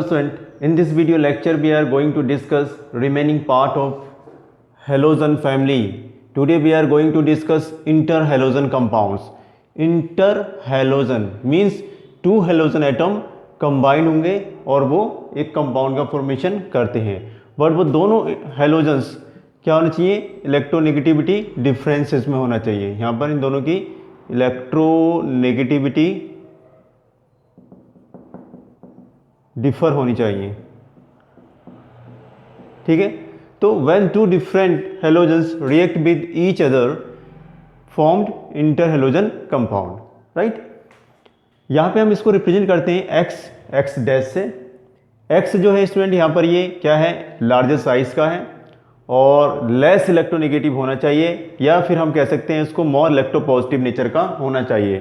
Student, in this video lecture we are going to discuss remaining part of halogen family. Today we are going to discuss interhalogen compounds. Interhalogen means two halogen atom combine होंगे और वो एक compound का formation करते हैं, but वो दोनों halogens क्या होना चाहिए, इलेक्ट्रोनेगेटिविटी डिफरेंसेस में होना चाहिए। यहाँ पर इन दोनों की इलेक्ट्रोनेगेटिविटी डिफर होनी चाहिए, ठीक है। तो when two different halogens react with each other formed interhalogen compound, right. यहाँ पे हम इसको रिप्रेजेंट करते हैं एक्स डैश से। एक्स जो है स्टूडेंट यहाँ पर ये क्या है, लार्जर साइज का है और लेस इलेक्ट्रोनेगेटिव होना चाहिए, या फिर हम कह सकते हैं इसको मोर इलेक्ट्रोपॉजिटिव नेचर का होना चाहिए।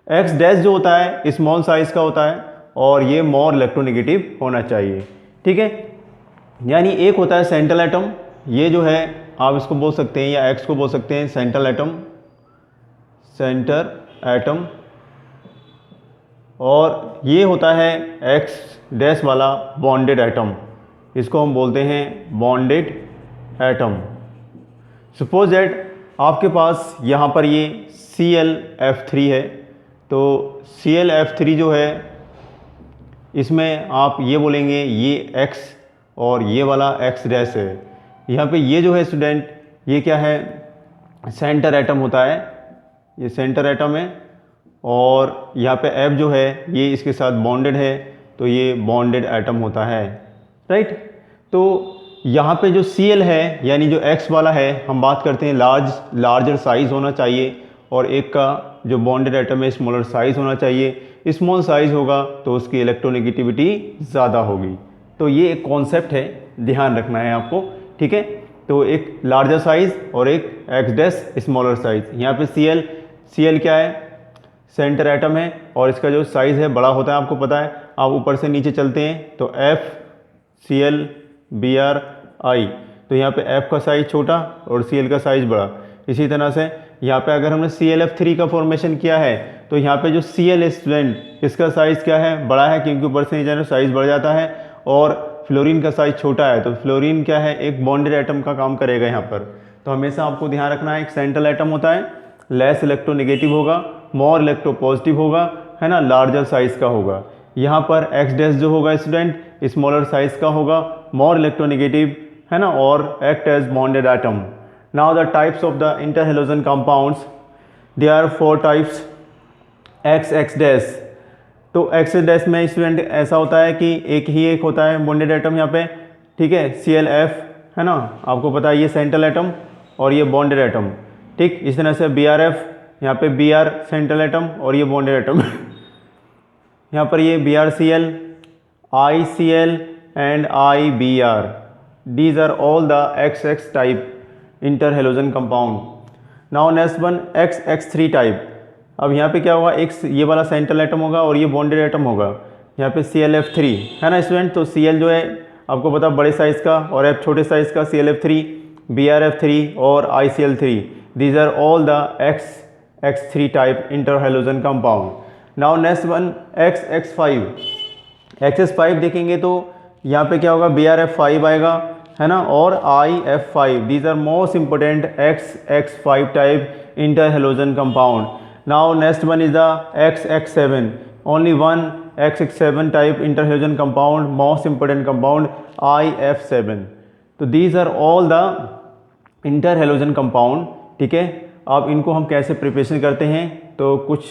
एक्स डैश जो होता है स्मॉल साइज का होता है और ये मोर इलेक्ट्रोनेगेटिव होना चाहिए, ठीक है। यानी एक होता है सेंट्रल एटम, ये जो है आप इसको बोल सकते हैं या एक्स को बोल सकते हैं सेंट्रल एटम, और ये होता है एक्स डैश वाला बॉन्डेड एटम, इसको हम बोलते हैं बॉन्डेड एटम। सपोज दैट आपके पास यहाँ पर ये ClF3 है, तो ClF3 जो है इसमें आप ये बोलेंगे ये X और ये वाला X डैश है। यहाँ पे ये जो है स्टूडेंट ये क्या है, सेंटर एटम होता है, ये सेंटर एटम है, और यहाँ पे F जो है ये इसके साथ बॉन्डेड है, तो ये बॉन्डेड एटम होता है, राइट। तो यहाँ पे जो Cl है यानी जो X वाला है, हम बात करते हैं लार्जर साइज होना चाहिए, और एक का जो बॉन्डेड एटम है स्मॉलर साइज होना चाहिए। स्मॉल साइज होगा तो उसकी इलेक्ट्रोनेगेटिविटी ज़्यादा होगी। तो ये एक कॉन्सेप्ट है, ध्यान रखना है आपको, ठीक है। तो एक लार्जर साइज और एक एक्स डैश स्मॉलर साइज। यहाँ पे Cl क्या है, सेंटर एटम है और इसका जो साइज़ है बड़ा होता है, आपको पता है। आप ऊपर से नीचे चलते हैं तो FClBrI, तो यहाँ पे F का साइज़ छोटा और Cl का साइज़ बड़ा। इसी तरह से यहाँ पे अगर हमने ClF3 का फॉर्मेशन किया है तो यहाँ पे जो Cl स्टूडेंट इसका साइज़ क्या है, बड़ा है, क्योंकि ऊपर से नीचे साइज़ बढ़ जाता है, और फ्लोरीन का साइज़ छोटा है, तो फ्लोरीन क्या है, एक बॉन्डेड एटम का काम करेगा यहाँ पर। तो हमेशा आपको ध्यान रखना है, एक सेंट्रल एटम होता है, लेस इलेक्ट्रोनेगेटिव होगा, मोर इलेक्ट्रोपॉजिटिव होगा, है ना, लार्जर साइज़ का होगा। यहाँ पर एक्स डैश जो होगा स्टूडेंट स्मॉलर साइज़ का होगा, मोर इलेक्ट्रोनेगेटिव, है ना, और act as bonded atom. Now the types of the interhalogen compounds, there are 4 types X dash। तो X डैश में स्टूडेंट ऐसा होता है कि एक होता है बॉन्डेड एटम यहाँ पे, ठीक है, ClF, है ना, आपको पता है ये सेंट्रल एटम और ये बॉन्डेड एटम, ठीक। इस तरह से BrF, यहाँ पे Br सेंट्रल एटम और ये बॉन्डेड एटम यहाँ पर ये BrCl, ICl and IBr, these are all the XX type interhalogen compound. Now next one XX3 type. अब यहाँ पे क्या होगा, X ये वाला सेंट्रल एटम होगा और ये बॉन्डेड एटम होगा, यहाँ पे ClF3 है ना स्टूडेंट। तो Cl जो है आपको पता बड़े साइज़ का और F छोटे साइज़ का, ClF3, BrF3 और ICl3, these are all the XX3 type interhalogen compound. Now next one XX5 देखेंगे तो यहाँ पे क्या होगा, BrF5 आएगा, है ना, और IF5, these are most important XX5 type interhalogen compound. Now next one is the XX7, only one XX7 type interhalogen compound, most important compound IF7। तो these are all the interhalogen compound, ठीक है। अब इनको हम कैसे preparation करते हैं, तो कुछ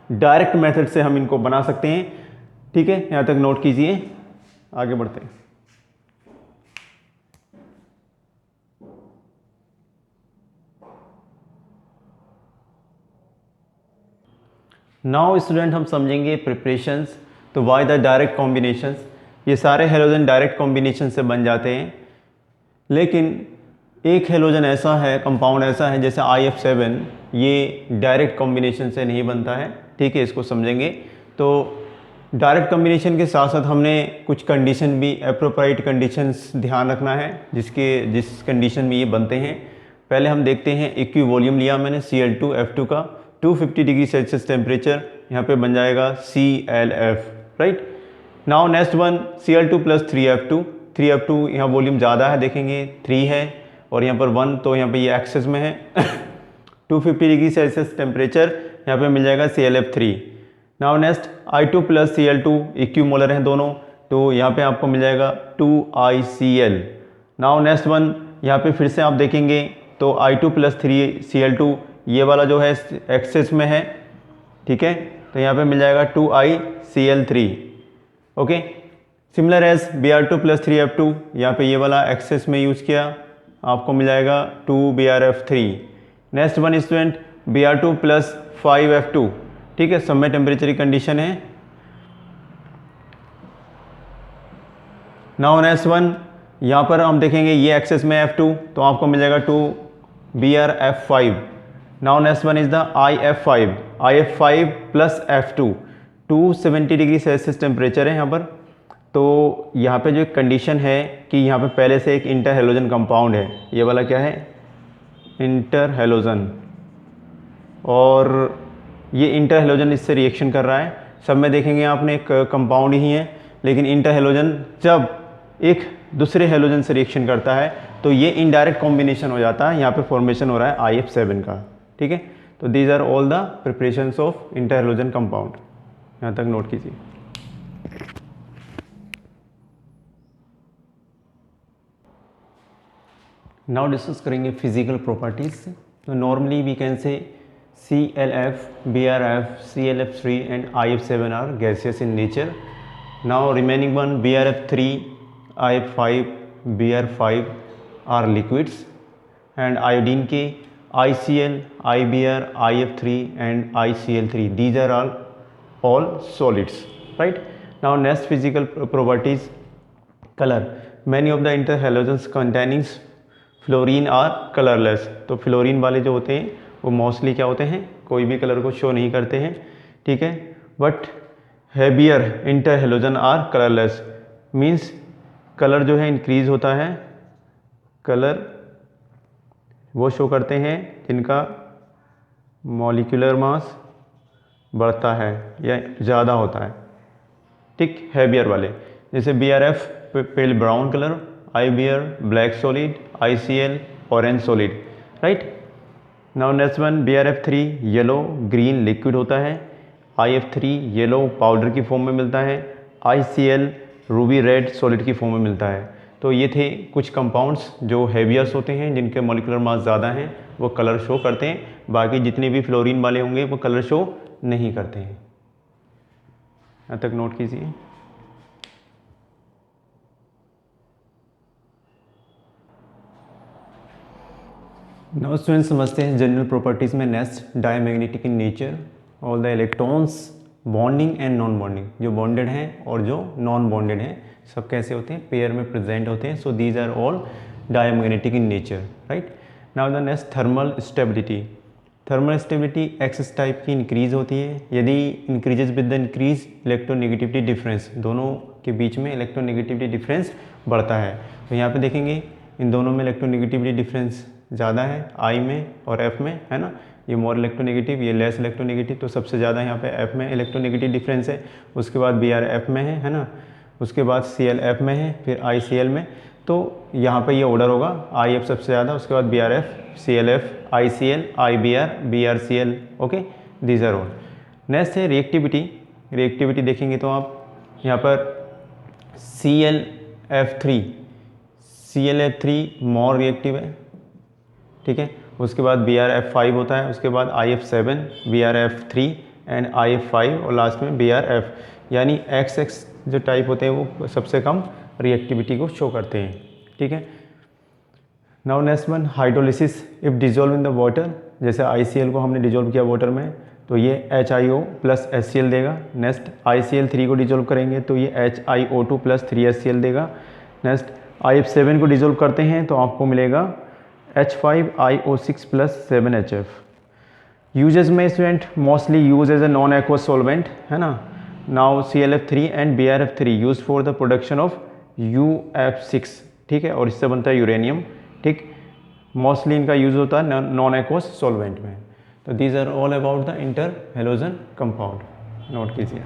डायरेक्ट मेथड से हम इनको बना सकते हैं, ठीक है। यहाँ तक नोट कीजिए, आगे बढ़ते हैं। नाउ स्टूडेंट हम समझेंगे प्रिपरेशंस। तो वाई द डायरेक्ट कॉम्बिनेशंस, ये सारे हेलोजन डायरेक्ट कॉम्बिनेशन से बन जाते हैं, लेकिन एक हेलोजन ऐसा है, कंपाउंड ऐसा है जैसे IF7, ये डायरेक्ट कॉम्बिनेशन से नहीं बनता है, ठीक है, इसको समझेंगे। तो डायरेक्ट कॉम्बिनेशन के साथ साथ हमने कुछ कंडीशन भी, अप्रोप्रिएट कंडीशंस ध्यान रखना है, जिस कंडीशन में ये बनते हैं। पहले हम देखते हैं, इक्विवॉल्यूम लिया मैंने Cl2F2 का, 250 डिग्री सेल्सियस टेम्परेचर, यहाँ पे बन जाएगा ClF, right. Now next one Cl2 plus 3F2। 3F2 यहाँ वॉल्यूम ज़्यादा है, देखेंगे 3 है और यहाँ पर 1, तो यहाँ पे ये एक्सेस में है 250 डिग्री सेल्सियस टेम्परेचर यहाँ पे मिल जाएगा ClF3। Now next I2 plus Cl2 equimolar हैं दोनों, तो यहाँ पे आपको मिल जाएगा 2ICl। नाउ नेक्स्ट वन यहाँ पे फिर से आप देखेंगे तो I2 प्लस 3Cl2 ये वाला जो है एक्सेस में है, ठीक है, तो यहाँ पे मिल जाएगा 2ICl3। Okay, similar as Br2 plus 3F2, यहाँ पे ये वाला एक्सेस में यूज़ किया, आपको मिल जाएगा 2BrF3। Next one student Br2 plus 5F2, ठीक है, सब में टेम्परेचर की कंडीशन है। नाउ नेक्स्ट वन यहाँ पर हम देखेंगे ये एक्सेस में F2, तो आपको मिल जाएगा 2BrF5। Now next one is the IF5 plus F2, 270 degree Celsius temperature है यहाँ पर। तो यहाँ पे जो कंडीशन है कि यहाँ पे पहले से एक इंटर हेलोजन कंपाउंड है, ये वाला क्या है, इंटर हेलोजन, और ये इंटर हेलोजन इससे रिएक्शन कर रहा है। सब में देखेंगे आपने एक कंपाउंड ही है, लेकिन इंटर हेलोजन जब एक दूसरे हेलोजन से रिएक्शन करता है तो ये इनडायरेक्ट कॉम्बिनेशन हो जाता है, यहाँ पे फॉर्मेशन हो रहा है IF7 का, ठीक है। तो these are all the preparations of inter halogen compound, यहाँ तक नोट कीजिए। नाउ डिस्कस करेंगे फिजिकल प्रॉपर्टीज। तो normally we can say ClF, BrF, ClF3 and IF7 are gaseous in nature. Now remaining one BrF3, IF5, Br5 are liquids, and iodine के ICl, IBr, IF3 and ICl3, these are all solids, right? Now next physical properties, color. Many of the interhalogens containing fluorine are colourless. तो fluorine वाले जो होते हैं वो mostly क्या होते हैं, कोई भी कलर को शो नहीं करते हैं, ठीक है। But heavier inter halogen are colourless, means colour जो है इंक्रीज होता है, कलर वो शो करते हैं जिनका मॉलिक्यूलर मास बढ़ता है या ज़्यादा होता है, ठीक, हेवियर वाले, जैसे BrF pale brown colour, IBr black solid, ICl orange solid, right. Now next one BrF3 yellow green liquid होता है, IF3 येलो पाउडर की फॉर्म में मिलता है, ICl रूबी रेड सॉलिड की फॉर्म में मिलता है। तो ये थे कुछ कंपाउंड्स जो हेवियर्स होते हैं, जिनके मॉलिक्यूलर मास ज़्यादा हैं, वो कलर शो करते हैं। बाकी जितने भी फ्लोरीन वाले होंगे वो कलर शो नहीं करते हैं। यहाँ तक नोट कीजिए। नाउ स्टूडेंट्स समझते हैं जनरल प्रॉपर्टीज़ में next diamagnetic in nature. All the electrons bonding and non bonding, जो बॉन्डेड हैं और जो नॉन बॉन्डेड हैं, सब कैसे होते हैं, पेयर में प्रेजेंट होते हैं। So these are all diamagnetic in nature, right. Now the next thermal stability. Thermal stability X type की इंक्रीज होती है यदि increases with the increase electronegativity difference, दोनों के बीच में इलेक्ट्रोनेगेटिविटी डिफरेंस बढ़ता है। तो यहाँ पे देखेंगे इन दोनों में इलेक्ट्रोनेगेटिविटी डिफरेंस ज़्यादा है, I में और F में, है ना। ये मोर इलेक्ट्रोनेगेटिव, ये लेस इलेक्ट्रोनेगेटिव, तो सबसे ज़्यादा यहाँ पे F में इलेक्ट्रोनेगेटिव डिफरेंस है। उसके बाद BrF में है ना, उसके बाद ClF में है, फिर ICl में। तो यहाँ पे ये ऑर्डर होगा, IF सबसे ज़्यादा, उसके बाद BrF, ClF, ICl, IBr, BrCl, okay, these are all. Next है रिएक्टिविटी। रिएक्टिविटी देखेंगे तो आप यहाँ पर ClF3 मोर रिएक्टिव है, ठीक है। उसके बाद BrF5 होता है, उसके बाद IF7, BrF3 एंड IF5 और लास्ट में BrF, यानी XX जो टाइप होते हैं वो सबसे कम रिएक्टिविटी को शो करते हैं, ठीक है। Now next one hydrolysis. If dissolve in the water, जैसे ICl को हमने डिजोल्व किया वाटर में तो ये HiO प्लस HCl देगा। नेक्स्ट ICl3 को डिजोल्व करेंगे तो ये HiO2 प्लस 3HCl देगा। नेक्स्ट IF7 को डिजोल्व करते हैं तो आपको मिलेगा H5IO6 प्लस 7HF। यूजेस में student mostly use as a non aqueous solvent, है ना। Now ClF3 and BrF3 use for the production of UF6, ठीक है, और इससे बनता है यूरेनियम, ठीक। मोस्टली इनका यूज होता है नॉन एक्वस सॉल्वेंट में। तो these are all about the inter halogen compound, note कीजिए।